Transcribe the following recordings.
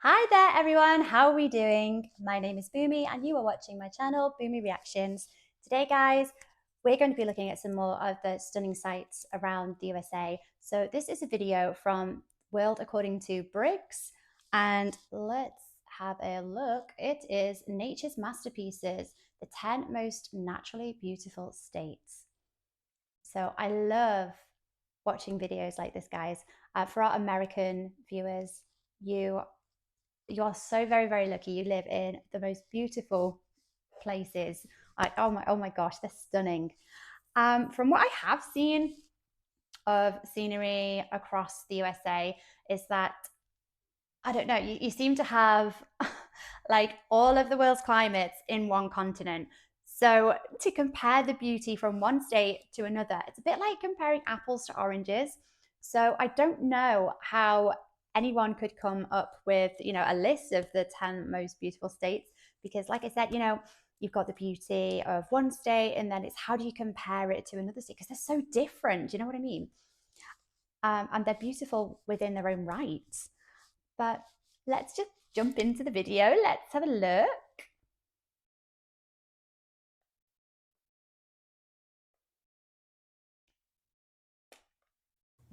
Hi there everyone, how are we doing? My name is Boomy and you are watching my channel, Boomy Reactions. Today guys, we're going to be looking at some more of the stunning sights around the USA. So this is a video from World According to Briggs and let's have a look. It is Nature's Masterpieces, the 10 most naturally beautiful states. So I love watching videos like this guys. For our American viewers, you are so very lucky. You live in the most beautiful places. Like oh my gosh, they're stunning. From what I have seen of scenery across the USA, is that I don't know, you seem to have like all of the world's climates in one continent. So to compare the beauty from one state to another, it's a bit like comparing apples to oranges. So I don't know how anyone could come up with, a list of the 10 most beautiful states because like I said, you've got the beauty of one state and then it's how do you compare it to another state because they're so different, you know what I mean? And they're beautiful within their own right. But let's just jump into the video. Let's have a look.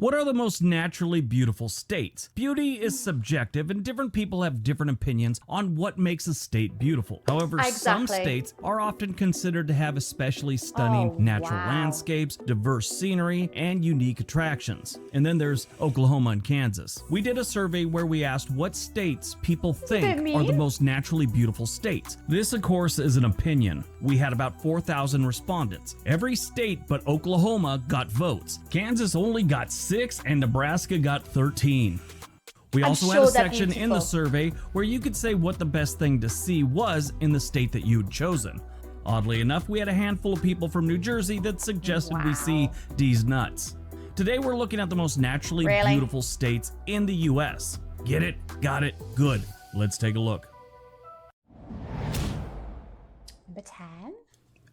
What are the most naturally beautiful states? Beauty is subjective and different people have different opinions on what makes a state beautiful. However, some Exactly. states are often considered to have especially stunning Oh, natural wow. landscapes, diverse scenery, and unique attractions. And then there's Oklahoma and Kansas. We did a survey where we asked what states people think are the most naturally beautiful states. This, of course, is an opinion. We had about 4,000 respondents. Every state but Oklahoma got votes. Kansas only got 6 and Nebraska got 13. We also had a section in the survey where you could say what the best thing to see was in the state that you'd chosen. Oddly enough, we had a handful of people from New Jersey that suggested we see D's nuts. Today we're looking at the most naturally beautiful states in the US. Get it? Got it? Good. Let's take a look. Number 10.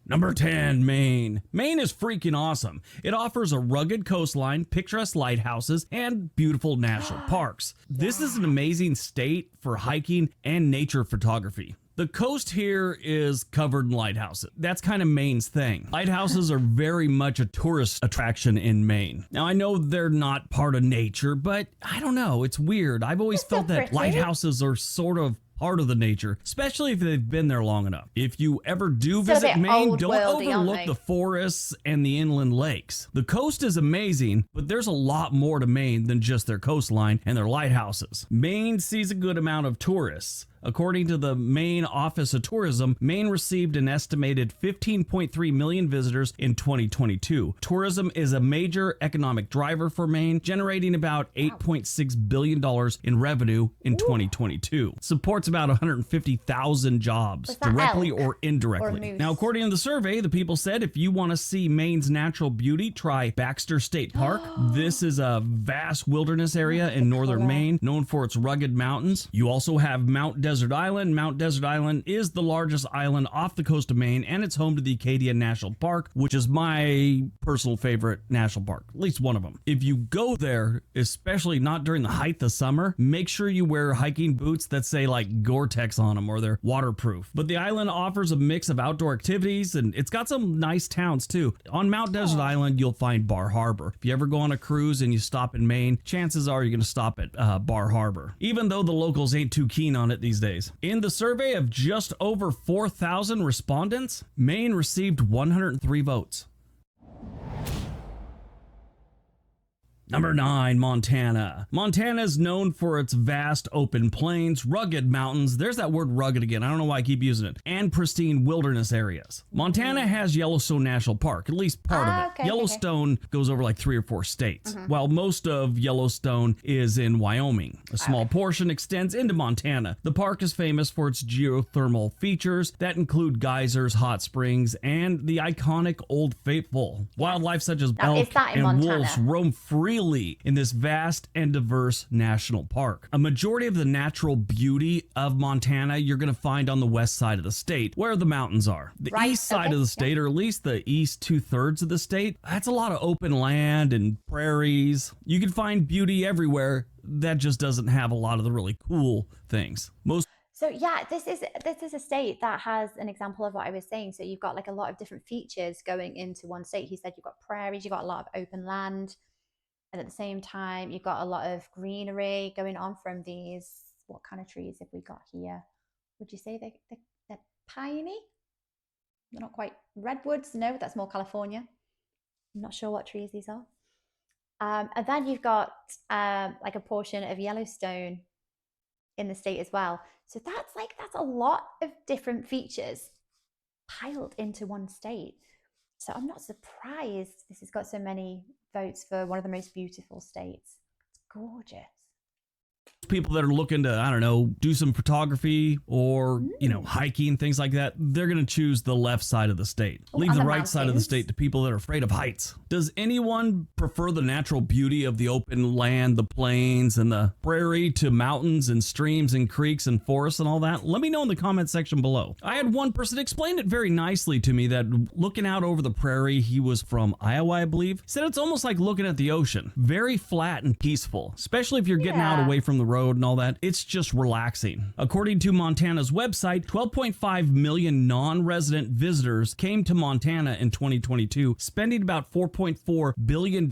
Number 10, Maine. Maine is freaking awesome. It offers a rugged coastline, picturesque lighthouses, and beautiful national parks. This is an amazing state for hiking and nature photography. The coast here is covered in lighthouses. That's kind of Maine's thing. Lighthouses are very much a tourist attraction in Maine. Now, I know they're not part of nature, but I don't know. It's weird. I've always felt that lighthouses are sort of part of the nature, especially if they've been there long enough. If you ever do visit Maine, don't overlook the forests and the inland lakes. The coast is amazing, but there's a lot more to Maine than just their coastline and their lighthouses. Maine sees a good amount of tourists. According to the Maine Office of Tourism, Maine received an estimated 15.3 million visitors in 2022. Tourism is a major economic driver for Maine, generating about $8.6 billion in revenue in 2022. Supports about 150,000 jobs, directly or indirectly. Now, according to the survey, the people said if you want to see Maine's natural beauty, try Baxter State Park. This is a vast wilderness area in northern Maine, known for its rugged mountains. You also have Mount Desert Island. Mount Desert Island is the largest island off the coast of Maine, and it's home to the Acadia National Park, which is my personal favorite national park, at least one of them. If you go there, especially not during the height of summer, make sure you wear hiking boots that say like Gore-Tex on them or they're waterproof. But the island offers a mix of outdoor activities and it's got some nice towns too. On Mount Desert Island, you'll find Bar Harbor. If you ever go on a cruise and you stop in Maine, chances are you're going to stop at Bar Harbor, even though the locals ain't too keen on it these days. In the survey of just over 4,000 respondents, Maine received 103 votes. Number 9, Montana. Montana is known for its vast open plains, rugged mountains, there's that word rugged again, I don't know why I keep using it, and pristine wilderness areas. Montana has Yellowstone National Park, at least part of it. Yellowstone goes over like 3 or 4 states, while most of Yellowstone is in Wyoming. A small portion extends into Montana. The park is famous for its geothermal features that include geysers, hot springs, and the iconic Old Faithful. Wildlife such as elk and wolves roam free freely in this vast and diverse national park. A majority of the natural beauty of Montana you're going to find on the west side of the state, where the mountains are. The east side of the state, or at least the east 2/3 of the state, that's a lot of open land and prairies. You can find beauty everywhere. That just doesn't have a lot of the really cool things. So yeah, this is a state that has an example of what I was saying. So you've got like a lot of different features going into one state. He said you've got prairies, you've got a lot of open land, and at the same time you've got a lot of greenery going on from these. What kind of trees have we got here? Would you say they're piney? They're not quite redwoods. No, that's more California. I'm not sure what trees these are. And then you've got like a portion of Yellowstone in the state as well. So that's a lot of different features piled into one state. So I'm not surprised this has got so many votes for one of the most beautiful states. It's gorgeous. People that are looking to, I don't know, do some photography or, hiking, things like that, they're going to choose the left side of the state. Leave the right side of the state to people that are afraid of heights. Does anyone prefer the natural beauty of the open land, the plains, and the prairie to mountains and streams and creeks and forests and all that? Let me know in the comment section below. I had one person explain it very nicely to me that looking out over the prairie, he was from Iowa, I believe, said it's almost like looking at the ocean. Very flat and peaceful, especially if you're getting out away from the road and all that. It's just relaxing. According to Montana's website, 12.5 million non-resident visitors came to Montana in 2022, spending about $4.4 billion.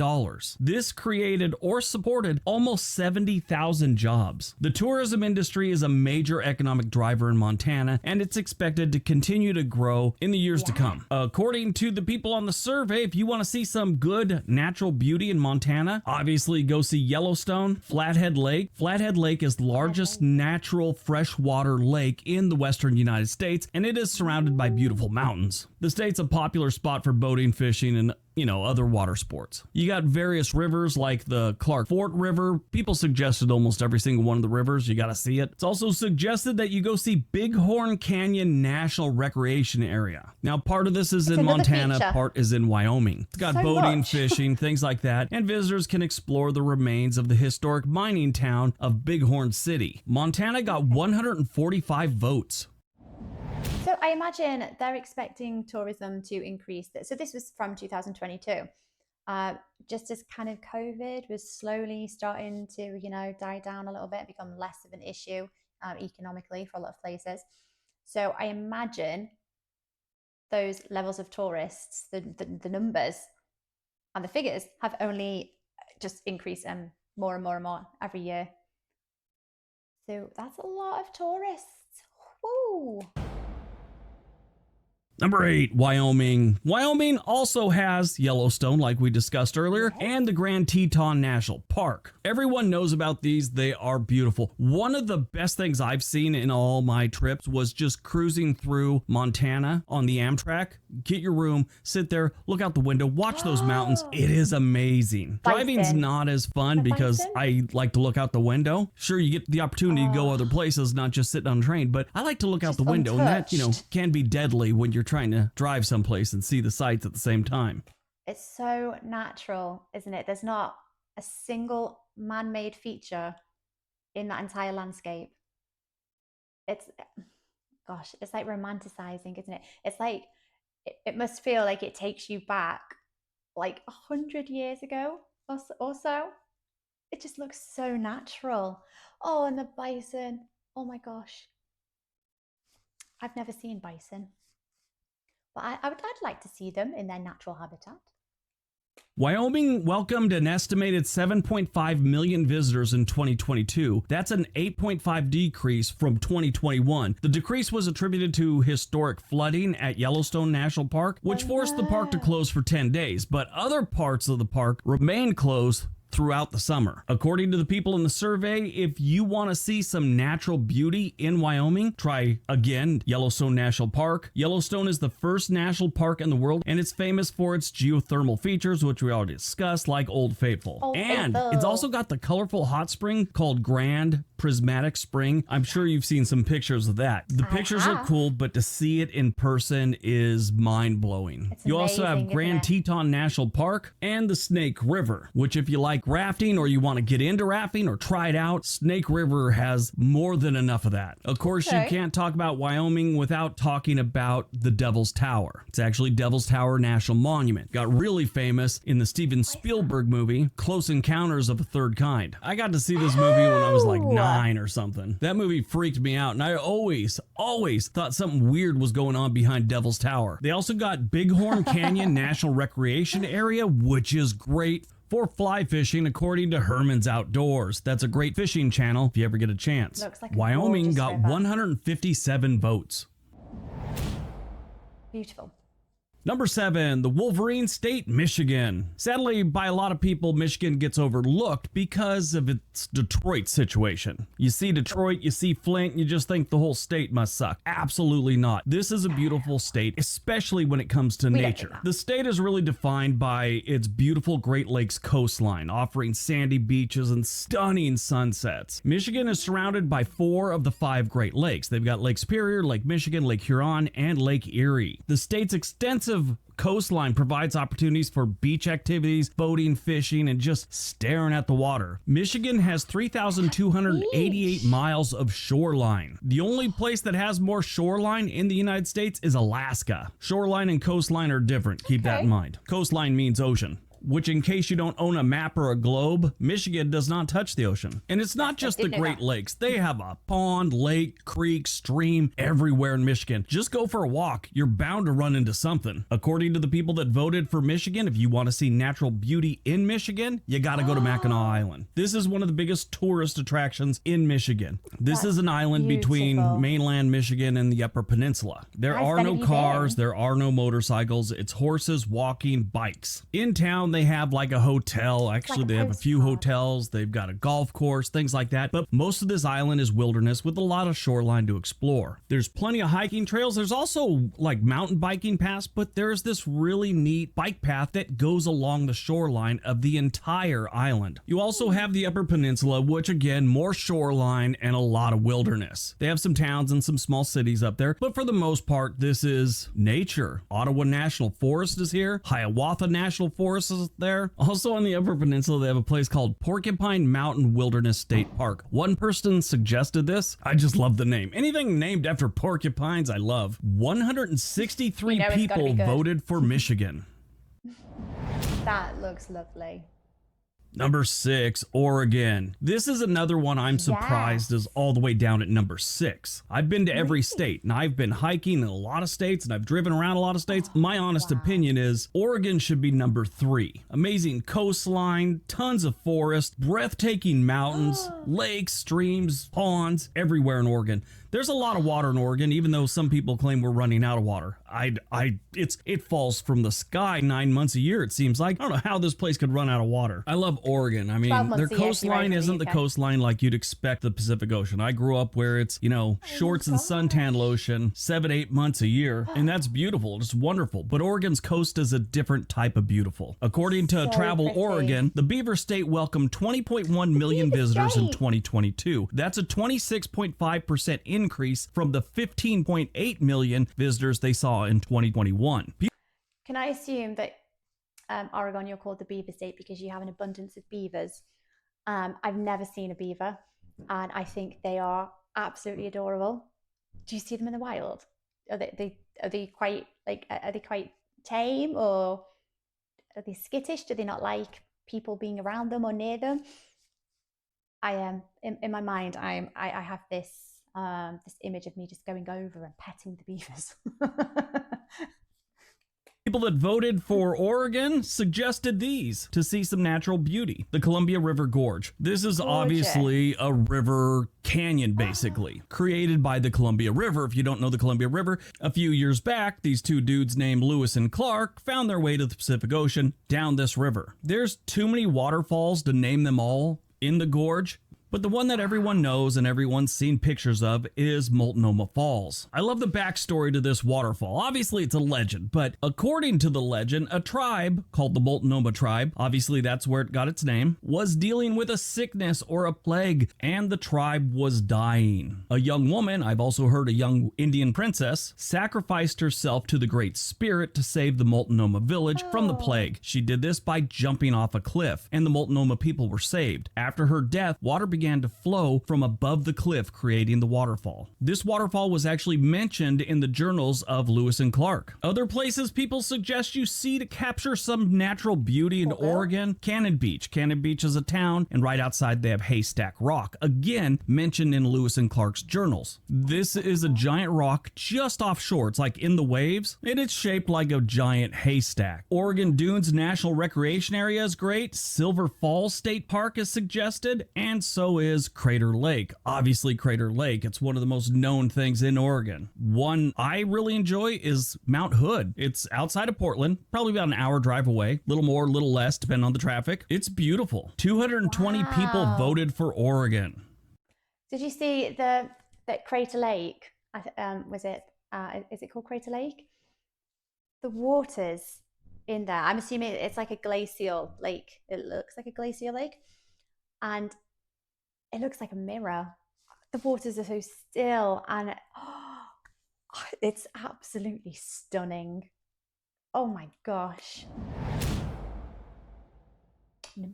This created or supported almost 70,000 jobs. The tourism industry is a major economic driver in Montana, and it's expected to continue to grow in the years to come. According to the people on the survey, if you want to see some good natural beauty in Montana, obviously go see Yellowstone, Flathead Lake. Flathead Lake is the largest natural freshwater lake in the western United States, and it is surrounded by beautiful mountains. The state's a popular spot for boating, fishing, and other water sports. You got various rivers like the Clark Fort River. People suggested almost every single one of the rivers. You got to see it. It's also suggested that you go see Bighorn Canyon National Recreation Area. Now, part of this is in Montana, part is in Wyoming. It's got boating, fishing, things like that, and visitors can explore the remains of the historic mining town of Bighorn City. Montana got 145 votes. So I imagine they're expecting tourism to increase. So this was from 2022. Just as kind of COVID was slowly starting to, die down a little bit, become less of an issue economically for a lot of places. So I imagine those levels of tourists, the numbers and the figures have only just increased more and more and more every year. So that's a lot of tourists. Woo! Number 8, Wyoming. Wyoming also has Yellowstone, like we discussed earlier, and the Grand Teton National Park. Everyone knows about these. They are beautiful. One of the best things I've seen in all my trips was just cruising through Montana on the Amtrak. Get your room, sit there, look out the window, watch those mountains. It is amazing. Driving's not as fun because I like to look out the window. Sure, you get the opportunity to go other places, not just sitting on a train, but I like to look out the window, and that, can be deadly when you're trying to drive someplace and see the sights at the same time. It's so natural, isn't it? There's not a single man-made feature in that entire landscape. It's like romanticizing, isn't it? It's like it must feel like it takes you back like 100 years ago or so. It just looks so natural. Oh, and the bison. Oh my gosh. I've never seen bison. But I'd like to see them in their natural habitat. Wyoming welcomed an estimated 7.5 million visitors in 2022. That's an 8.5 decrease from 2021. The decrease was attributed to historic flooding at Yellowstone National Park, which forced the park to close for 10 days, but other parts of the park remained closed throughout the summer. According to the people in the survey, if you want to see some natural beauty in Wyoming, try again Yellowstone National Park. Yellowstone is the first national park in the world, and it's famous for its geothermal features, which we already discussed, like Old Faithful. It's also got the colorful hot spring called Grand Prismatic Spring. I'm sure you've seen some pictures of that. The pictures are cool, but to see it in person is mind-blowing. You also have Grand Teton National Park and the Snake River, which if you like rafting or you want to get into rafting or try it out, Snake River has more than enough of that. Of course, you can't talk about Wyoming without talking about the Devil's Tower. It's actually Devil's Tower National Monument. Got really famous in the Steven Spielberg movie, Close Encounters of the Third Kind. I got to see this movie when I was like 9 or something. That movie freaked me out, and I always thought something weird was going on behind Devil's Tower. They also got Bighorn Canyon National Recreation Area, which is great for fly fishing, according to Herman's Outdoors. That's a great fishing channel if you ever get a chance. Looks like Wyoming got 157 votes. Beautiful. Number 7, the Wolverine State, Michigan. Sadly, by a lot of people, Michigan gets overlooked because of its Detroit situation. You see Detroit, you see Flint, you just think the whole state must suck. Absolutely not. This is a beautiful state, especially when it comes to nature. The state is really defined by its beautiful Great Lakes coastline, offering sandy beaches and stunning sunsets. Michigan is surrounded by 4 of the 5 Great Lakes. They've got Lake Superior, Lake Michigan, Lake Huron, and Lake Erie. The state's extensive coastline provides opportunities for beach activities, boating, fishing, and just staring at the water. Michigan has 3,288 miles of shoreline. The only place that has more shoreline in the United States is Alaska. Shoreline and coastline are different. Keep that in mind. Coastline means ocean, which, in case you don't own a map or a globe, Michigan does not touch the ocean. And it's not just the Great Lakes. They have a pond, lake, creek, stream everywhere in Michigan. Just go for a walk. You're bound to run into something. According to the people that voted for Michigan, if you want to see natural beauty in Michigan, you got to go to Mackinac Island. This is one of the biggest tourist attractions in Michigan. This is an island between mainland Michigan and the Upper Peninsula. There are no cars. There are no motorcycles. It's horses, walking, bikes. In town, they have like a hotel. Actually, they have a few hotels. They've got a golf course, things like that. But most of this island is wilderness with a lot of shoreline to explore. There's plenty of hiking trails. There's also like mountain biking paths, but there's this really neat bike path that goes along the shoreline of the entire island. You also have the Upper Peninsula, which again, more shoreline and a lot of wilderness. They have some towns and some small cities up there, but for the most part, this is nature. Ottawa National Forest is here. Hiawatha National Forest is there. Also on the Upper Peninsula, they have a place called Porcupine Mountain Wilderness State Park. One person suggested this. I just love the name. Anything named after porcupines, I love. 163 people voted for Michigan. That looks lovely. Number 6, Oregon. This is another one I'm surprised is all the way down at number 6. I've been to every state, and I've been hiking in a lot of states, and I've driven around a lot of states. My honest opinion is Oregon should be number 3. Amazing coastline, tons of forest, breathtaking mountains, lakes, streams, ponds, everywhere in Oregon. There's a lot of water in Oregon, even though some people claim we're running out of water. It falls from the sky 9 months a year, it seems like. I don't know how this place could run out of water. I love Oregon. I mean, their coastline isn't the coastline like you'd expect the Pacific Ocean. I grew up where it's, shorts and suntan lotion 7-8 months a year, and that's beautiful. It's wonderful. But Oregon's coast is a different type of beautiful. According to Travel Oregon, the Beaver State welcomed 20.1 million visitors in 2022. That's a 26.5% increase from the 15.8 million visitors they saw in 2021. Can I assume that Oregon, you're called the Beaver State because you have an abundance of beavers? I've never seen a beaver, and I think they are absolutely adorable. Do you see them in the wild? Are they quite tame, or are they skittish? Do they not like people being around them or near them? I am in my mind. I have this image of me just going over and petting the beavers. People that voted for Oregon suggested these to see some natural beauty. The Columbia River Gorge. This is obviously a river canyon, basically, created by the Columbia River. If you don't know the Columbia River, a few years back, these two dudes named Lewis and Clark found their way to the Pacific Ocean down this river. There's too many waterfalls to name them all in the gorge, But the one that everyone knows and everyone's seen pictures of is Multnomah Falls. I love the backstory to this waterfall. Obviously, it's a legend, but according to the legend, a tribe called the Multnomah tribe, obviously that's where it got its name, was dealing with a sickness or a plague, and the tribe was dying. A young woman, I've also heard a young Indian princess, sacrificed herself to the Great Spirit to save the Multnomah village from the plague. She did this by jumping off a cliff, and the Multnomah people were saved. After her death, water began to flow from above the cliff, creating the waterfall. This waterfall was actually mentioned in the journals of Lewis and Clark. Other places people suggest you see to capture some natural beauty in Oregon: Cannon Beach. Cannon Beach is a town, and right outside they have Haystack Rock, again mentioned in Lewis and Clark's journals. This is a giant rock just offshore. It's like in the waves, and it's shaped like a giant haystack. Oregon Dunes National Recreation Area is great. Silver Falls State Park is suggested, and so is Crater Lake. Obviously, Crater Lake, it's one of the most known things in Oregon. One I really enjoy is Mount Hood. It's outside of Portland, probably about an hour drive away, little more, little less, depending on the traffic. It's beautiful. 220 people voted for Oregon. Did you see that Crater Lake? Was it? Is it called Crater Lake? The waters in there, I'm assuming it's like a glacial lake. It looks like a glacial lake, and it looks like a mirror. The waters are so still, and it's absolutely stunning. Oh my gosh.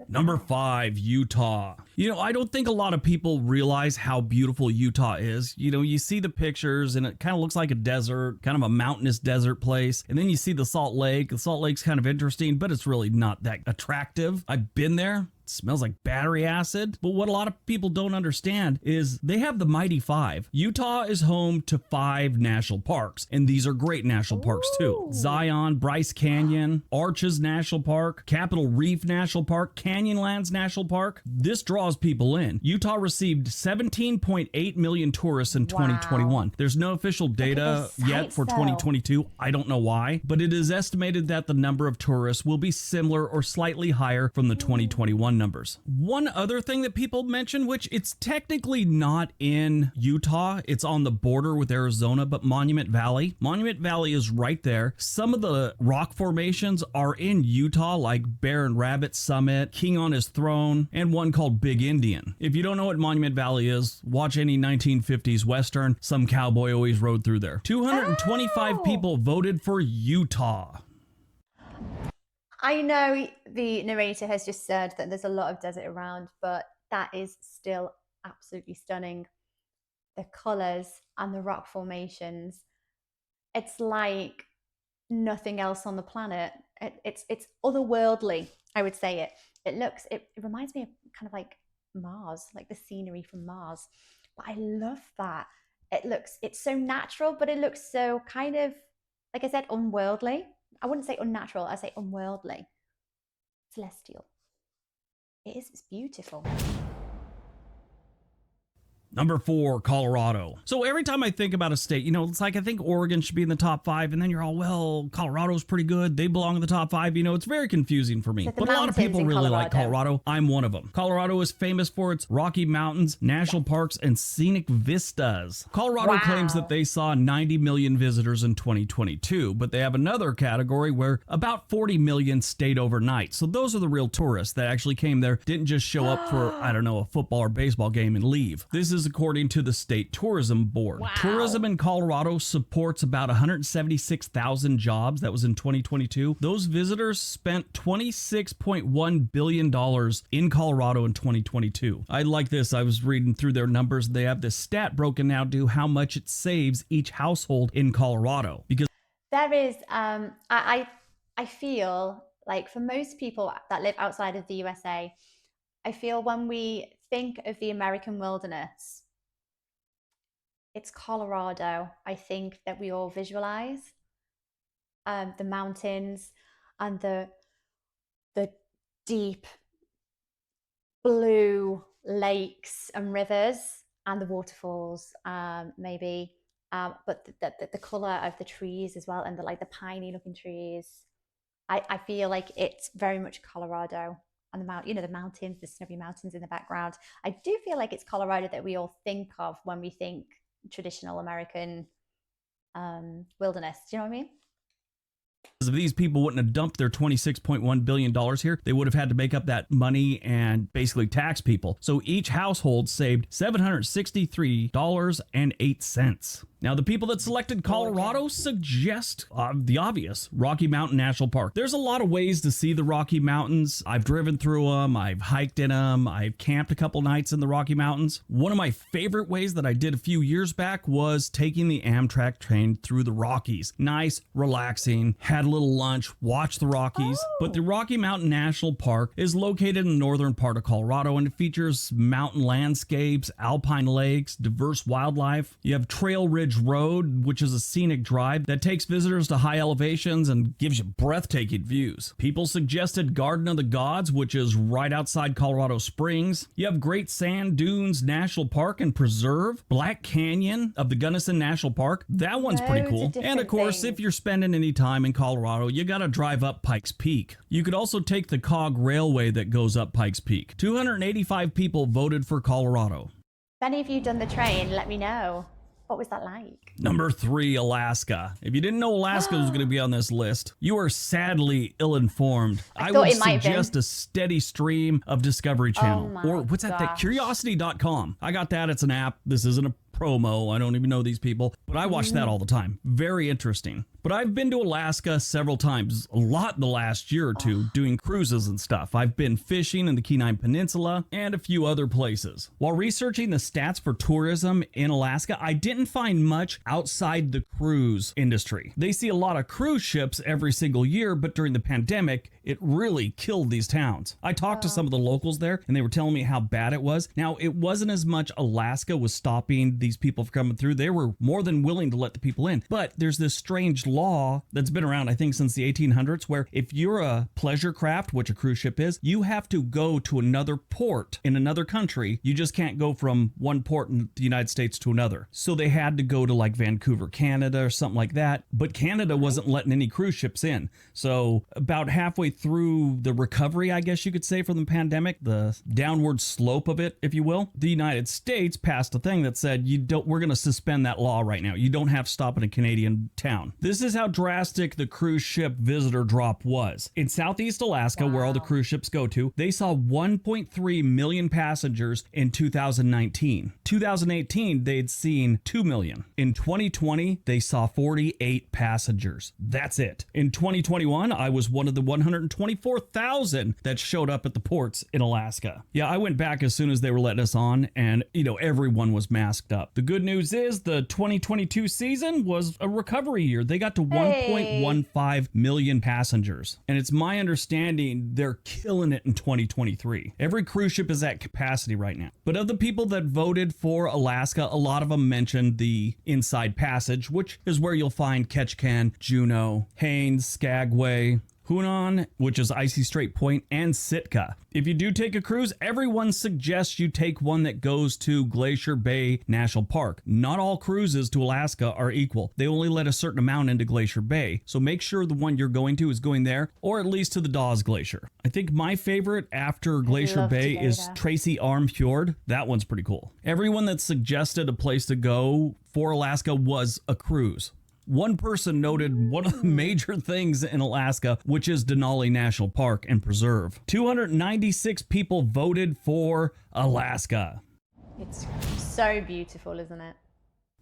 Number 5, Utah. I don't think a lot of people realize how beautiful Utah is. You see the pictures and it kind of looks like a desert, kind of a mountainous desert place. And then you see the Salt Lake. The Salt Lake's kind of interesting, but it's really not that attractive. I've been there. Smells like battery acid. But what a lot of people don't understand is they have the Mighty Five. Utah is home to 5 national parks, and these are great national parks too. Zion, Bryce Canyon, Arches National Park, Capitol Reef National Park, Canyonlands National Park. This draws people in. Utah received 17.8 million tourists in 2021. There's no official data yet for 2022. I don't know why, but it is estimated that the number of tourists will be similar or slightly higher from the 2021 numbers. One other thing that people mention, which it's technically not in Utah, it's on the border with Arizona, but Monument Valley. Monument Valley is right there. Some of the rock formations are in Utah, like Bear and Rabbit Summit, King on His Throne, and one called Big Indian. If you don't know what Monument Valley is, watch any 1950s Western. Some cowboy always rode through there. 225 people voted for Utah. I know the narrator has just said that there's a lot of desert around, but that is still absolutely stunning. The colors and the rock formations, it's like nothing else on the planet. It's otherworldly, I would say it. It reminds me of kind of like Mars, like the scenery from Mars. But I love that. It's so natural, but it looks so kind of, like I said, unworldly. I wouldn't say unnatural, I'd say unworldly. Celestial. It's beautiful. Number 4, Colorado. So every time I think about a state, it's like I think Oregon should be in the top 5, and then you're all, well, Colorado's pretty good. They belong in the top 5. It's very confusing for me. Like but a lot of people really like Colorado. I'm one of them. Colorado is famous for its Rocky Mountains, national parks, and scenic vistas. Colorado claims that they saw 90 million visitors in 2022, but they have another category where about 40 million stayed overnight. So those are the real tourists that actually came there, didn't just show up for, I don't know, a football or baseball game and leave. This is according to the State Tourism Board. Tourism in Colorado supports about 176,000 jobs. That was in 2022. Those visitors spent $26.1 billion in Colorado in 2022. I like this. I was reading through their numbers. They have this stat broken down to how much it saves each household in Colorado. Because there is, I feel like for most people that live outside of the USA, I feel when we think of the American wilderness, it's Colorado. I think that we all visualize the mountains and the deep blue lakes and rivers and the waterfalls, maybe, but the color of the trees as well, and the piney looking trees. I feel like it's very much Colorado. on the mount, the mountains, the snowy mountains in the background. I do feel like it's Colorado that we all think of when we think traditional American wilderness. Do you know what I mean? If these people wouldn't have dumped their $26.1 billion here, they would have had to make up that money and basically tax people. So each household saved $763.08. Now, the people that selected Colorado suggest the obvious, Rocky Mountain National Park. There's a lot of ways to see the Rocky Mountains. I've driven through them. I've hiked in them. I've camped a couple nights in the Rocky Mountains. One of my favorite ways that I did a few years back was taking the Amtrak train through the Rockies. Nice, relaxing, had a little lunch, watched the Rockies. But the Rocky Mountain National Park is located in the northern part of Colorado, and it features mountain landscapes, alpine lakes, diverse wildlife. You have Trail Ridge Road, which is a scenic drive that takes visitors to high elevations and gives you breathtaking views. People suggested Garden of the Gods, which is right outside Colorado Springs. You have Great Sand Dunes National Park and Preserve, Black Canyon of the Gunnison National Park. That one's pretty cool. And of course, if you're spending any time in Colorado, you gotta drive up Pikes Peak. You could also take the Cog Railway that goes up Pikes Peak. 285 people voted for Colorado. If any of you done the train, let me know. What was that like? Number 3, Alaska. If you didn't know Alaska was going to be on this list, you are sadly ill-informed. I would suggest a steady stream of Discovery Channel. Or what's that? Curiosity.com. I got that. It's an app. This isn't a promo. I don't even know these people, but I watch that all the time. Very interesting. But I've been to Alaska several times, a lot in the last year or two, doing cruises and stuff. I've been fishing in the Kenai Peninsula and a few other places. While researching the stats for tourism in Alaska, I didn't find much outside the cruise industry. They see a lot of cruise ships every single year, but during the pandemic, it really killed these towns. I talked to some of the locals there, and they were telling me how bad it was. Now, it wasn't as much Alaska was stopping these people from coming through. They were more than willing to let the people in. But there's this strange law that's been around, I think, since the 1800s, where if you're a pleasure craft, which a cruise ship is, you have to go to another port in another country. You just can't go from one port in the United States to another. So they had to go to like Vancouver, Canada, or something like that. But Canada wasn't letting any cruise ships in. So about halfway through the recovery, I guess you could say, from the pandemic, the downward slope of it, if you will, the United States passed a thing that said, we're going to suspend that law right now. You don't have to stop in a Canadian town. This is how drastic the cruise ship visitor drop was. In Southeast Alaska, where all the cruise ships go to, they saw 1.3 million passengers in 2019. 2018, they'd seen 2 million. In 2020, they saw 48 passengers. That's it. In 2021, I was one of the 124,000 that showed up at the ports in Alaska. Yeah, I went back as soon as they were letting us on, and, everyone was masked up. The good news is the 2022 season was a recovery year. They got to 1.15 million passengers. And it's my understanding they're killing it in 2023. Every cruise ship is at capacity right now. But of the people that voted for Alaska, a lot of them mentioned the Inside Passage, which is where you'll find Ketchikan, Juneau, Haines, Skagway, Hunan, which is Icy Strait Point, and Sitka. If you do take a cruise, everyone suggests you take one that goes to Glacier Bay National Park. Not all cruises to Alaska are equal. They only let a certain amount into Glacier Bay, so make sure the one you're going to is going there, or at least to the Dawes Glacier. I think my favorite after Glacier Bay is Tracy Arm Fjord. That one's pretty cool. Everyone that suggested a place to go for Alaska was a cruise. One person noted one of the major things in Alaska, which is Denali National Park and Preserve. 296 people voted for Alaska. It's so beautiful, isn't it?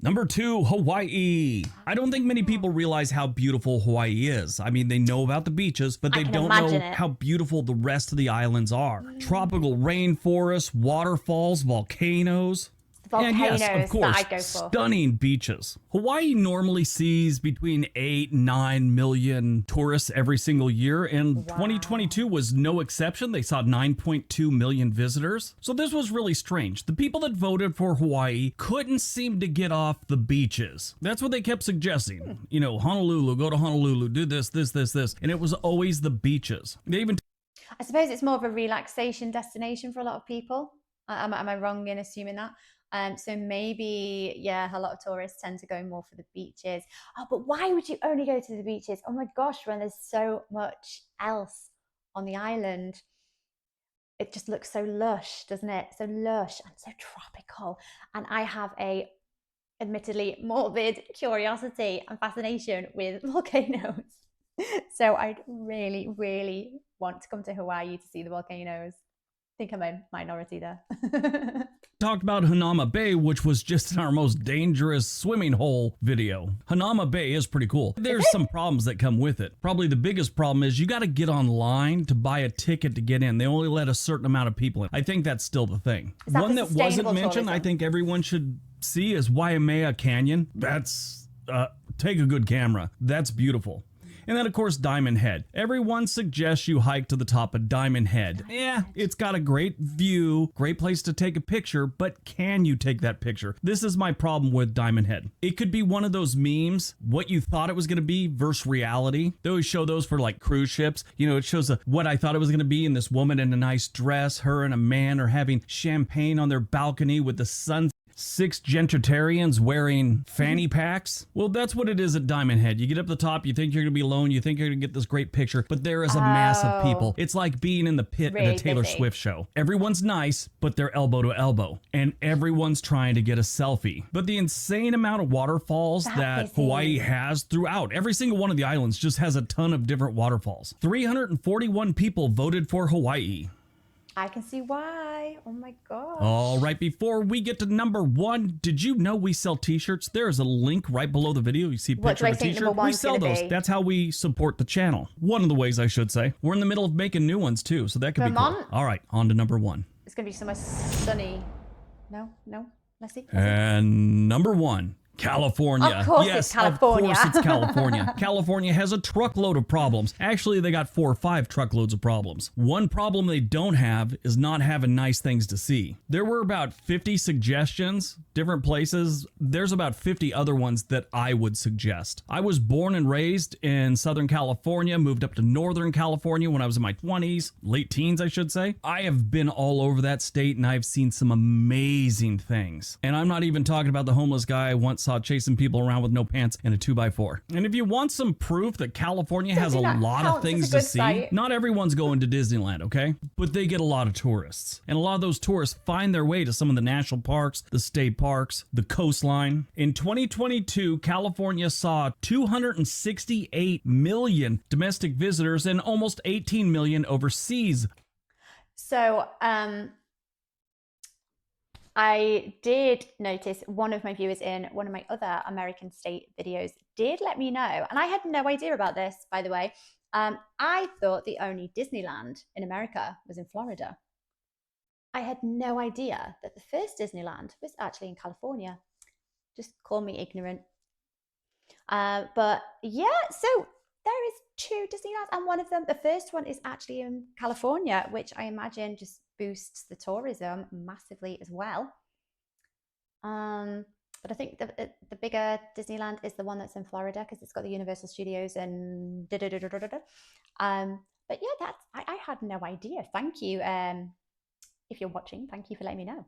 Number 2, Hawaii. I don't think many people realize how beautiful Hawaii is. I mean, they know about the beaches, but they don't know how beautiful the rest of the islands are. Tropical rainforests, waterfalls, volcanoes. And yes, of course, stunning beaches. Hawaii normally sees between 8 and 9 million tourists every single year, and 2022 was no exception. They saw 9.2 million visitors. So this was really strange. The people that voted for Hawaii couldn't seem to get off the beaches. That's what they kept suggesting. Honolulu, go to Honolulu, do this. And it was always the beaches. They even I suppose it's more of a relaxation destination for a lot of people. Am I wrong in assuming that? So maybe, a lot of tourists tend to go more for the beaches. Oh, but why would you only go to the beaches? Oh my gosh, when there's so much else on the island. it just looks so lush, doesn't it? So lush and so tropical. And I have a admittedly morbid curiosity and fascination with volcanoes. So I'd really, really want to come to Hawaii to see the volcanoes. I think I'm a minority there. Talked about Hanama Bay, which was just our most dangerous swimming hole video. Hanama Bay is pretty cool. There's some problems that come with it. Probably the biggest problem is you got to get online to buy a ticket to get in. They only let a certain amount of people in. I think that's still the thing. One that wasn't mentioned, I think everyone should see, is Waimea Canyon. That's, take a good camera. That's beautiful. And then, of course, Diamond Head. Everyone suggests you hike to the top of Diamond Head. Yeah, it's got a great view, great place to take a picture, but can you take that picture? This is my problem with Diamond Head. It could be one of those memes, what you thought it was going to be versus reality. They always show those for like cruise ships. You know, it shows what I thought it was going to be, and this woman in a nice dress, her and a man are having champagne on their balcony with the sun. 6 gentricarians wearing fanny packs. Well, that's what it is at Diamond Head. You get up the top, you think you're going to be alone, you think you're going to get this great picture, but there is a mass of people. It's like being in the pit at a Taylor Swift show. Everyone's nice, but they're elbow to elbow, and everyone's trying to get a selfie. But the insane amount of waterfalls that Hawaii has throughout, every single one of the islands just has a ton of different waterfalls. 341 people voted for Hawaii. I can see why. Oh my gosh. All right, before we get to number 1, did you know we sell t-shirts? There is a link right below the video. You see a picture of a t-shirt. We sell those. That's how we support the channel. One of the ways, I should say. We're in the middle of making new ones too, so that could be cool. All right, on to number 1. It's going to be somewhere sunny. No. Let's see. And number 1. California. Of course it's California. Of course it's California. California has a truckload of problems. Actually, they got 4 or 5 truckloads of problems. One problem they don't have is not having nice things to see. There were about 50 suggestions, different places. There's about 50 other ones that I would suggest. I was born and raised in Southern California, moved up to Northern California when I was in my 20s, late teens, I should say. I have been all over that state and I've seen some amazing things. And I'm not even talking about the homeless guy I once saw chasing people around with no pants and a 2x4. And if you want some proof that California has a lot of things to see, not everyone's going to Disneyland, okay? But they get a lot of tourists. And a lot of those tourists find their way to some of the national parks, the state parks, the coastline. In 2022, California saw 268 million domestic visitors and almost 18 million overseas. So, I did notice one of my viewers in one of my other American state videos did let me know, and I had no idea about this, by the way. I thought the only Disneyland in America was in Florida. I had no idea that the first Disneyland was actually in California. Just call me ignorant. But yeah, so there is 2 Disneylands, and one of them, the first one, is actually in California, which I imagine just boosts the tourism massively as well. But I think the bigger Disneyland is the one that's in Florida because it's got the Universal Studios and But yeah, I had no idea. Thank you. If you're watching, thank you for letting me know.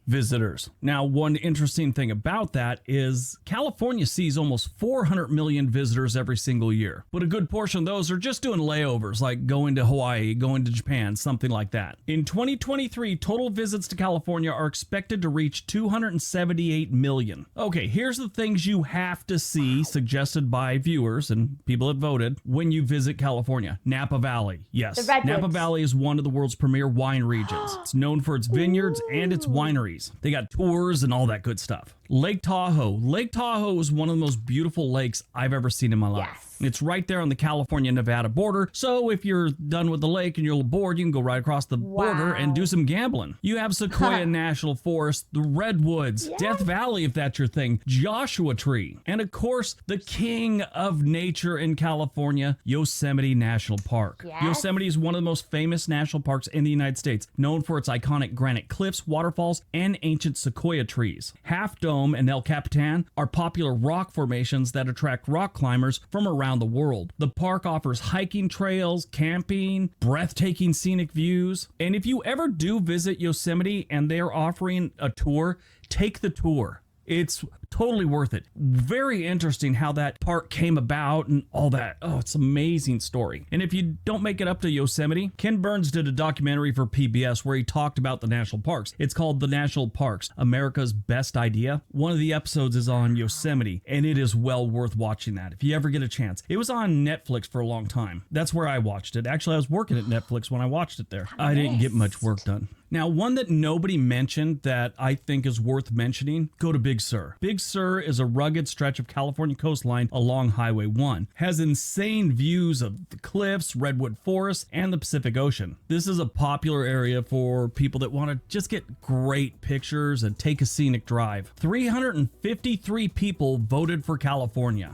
Visitors. Now, one interesting thing about that is California sees almost 400 million visitors every single year, but a good portion of those are just doing layovers, like going to Hawaii, going to Japan, something like that. In 2023, total visits to California are expected to reach 278 million. Okay, here's the things you have to see, suggested by viewers and people that voted, when you visit California. Napa Valley. Yes, Napa Valley is one of the world's premier wine regions. It's known for its vineyards and its wineries. They got tours and all that good stuff. Lake Tahoe. Lake Tahoe is one of the most beautiful lakes I've ever seen in my life. Yes. It's right there on the California-Nevada border. So if you're done with the lake and you're bored, you can go right across the border and do some gambling. You have Sequoia National Forest, the Redwoods, Death Valley, if that's your thing, Joshua Tree, and of course, the king of nature in California, Yosemite National Park. Yes. Yosemite is one of the most famous national parks in the United States, known for its iconic granite cliffs, waterfalls, and ancient sequoia trees. Half Dome and El Capitan are popular rock formations that attract rock climbers from around the world. The park offers hiking trails, camping, breathtaking scenic views. And if you ever do visit Yosemite and they're offering a tour, take the tour. It's Totally worth it. Very interesting how that park came about and all that. Oh, it's an amazing story. And if you don't make it up to Yosemite, Ken Burns did a documentary for PBS where he talked about the national parks. It's called The National Parks, America's Best Idea. One of the episodes is on Yosemite, and it is well worth watching that if you ever get a chance. It was on Netflix for a long time. That's where I watched it. Actually, I was working at Netflix when I watched it there. I didn't get much work done. Now, one that nobody mentioned that I think is worth mentioning, go to Big Sur. Big Sur is a rugged stretch of California coastline along Highway 1. Has insane views of the cliffs, redwood forests, and the Pacific Ocean. This is a popular area for people that want to just get great pictures and take a scenic drive. 353 people voted for California.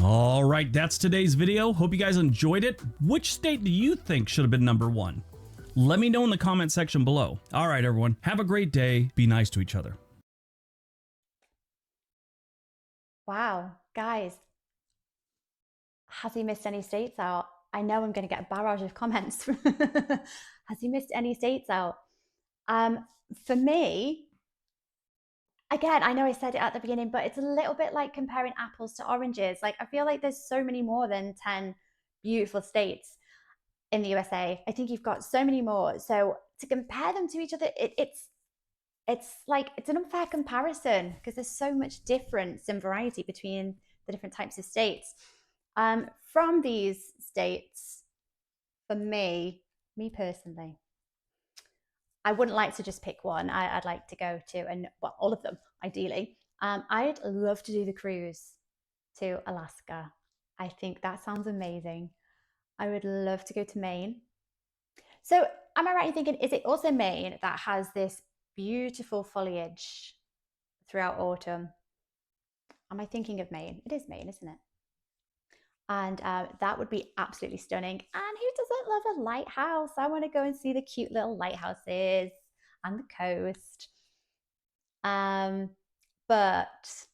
All right, that's today's video. Hope you guys enjoyed it. Which state do you think should have been number one? Let me know in the comment section below. All right, everyone, have a great day. Be nice to each other. Wow, guys, has he missed any states out? I know I'm going to get a barrage of comments. Has he missed any states out? For me, again, I know I said it at the beginning, but it's a little bit like comparing apples to oranges. Like, I feel like there's so many more than 10 beautiful states in the USA. I think you've got so many more. So to compare them to each other, it's like it's an unfair comparison because there's so much difference and variety between the different types of states. From these states, for me personally, I wouldn't like to just pick one. I'd like to go to, and well, all of them ideally. I'd love to do the cruise to Alaska. I think that sounds amazing. I would love to go to Maine. So am I right in thinking, is it also Maine that has this beautiful foliage throughout autumn? Am I thinking of Maine? It is Maine, isn't it? And that would be absolutely stunning. And who doesn't love a lighthouse? I want to go and see the cute little lighthouses and the coast. But it's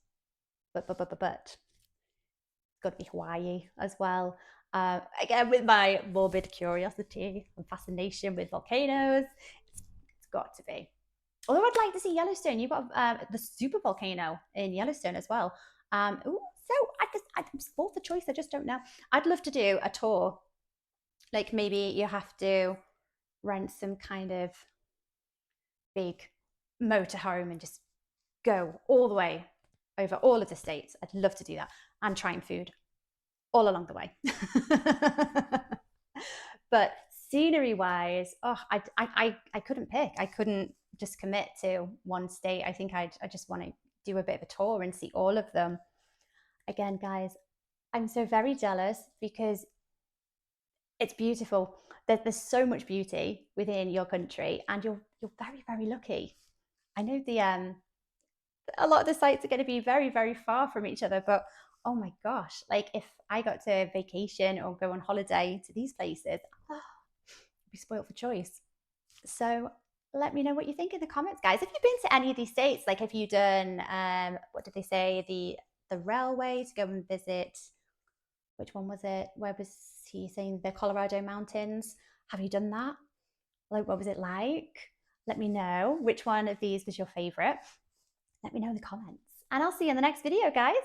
got to be Hawaii as well. Again, with my morbid curiosity and fascination with volcanoes, it's got to be. Although I'd like to see Yellowstone. You've got the super volcano in Yellowstone as well. So I'm spoiled for choice. I just don't know. I'd love to do a tour. Like maybe you have to rent some kind of big motorhome and just go all the way over all of the states. I'd love to do that and trying food all along the way. But scenery wise, oh, I couldn't pick. I couldn't just commit to one state. I think I just want to do a bit of a tour and see all of them. Again, guys, I'm so very jealous because it's beautiful. There's so much beauty within your country, and you're very, very lucky. I know a lot of the sites are going to be very, very far from each other, but oh my gosh, like if I got to vacation or go on holiday to these places, oh, I'd be spoiled for choice. So let me know what you think in the comments, guys. Have you been to any of these states? Like, have you done what did they say, the railway to go and visit, which one was it, where was he saying, the Colorado mountains? Have you done that? Like, what was it like? Let me know which one of these was your favorite. Let me know in the comments, and I'll see you in the next video, guys.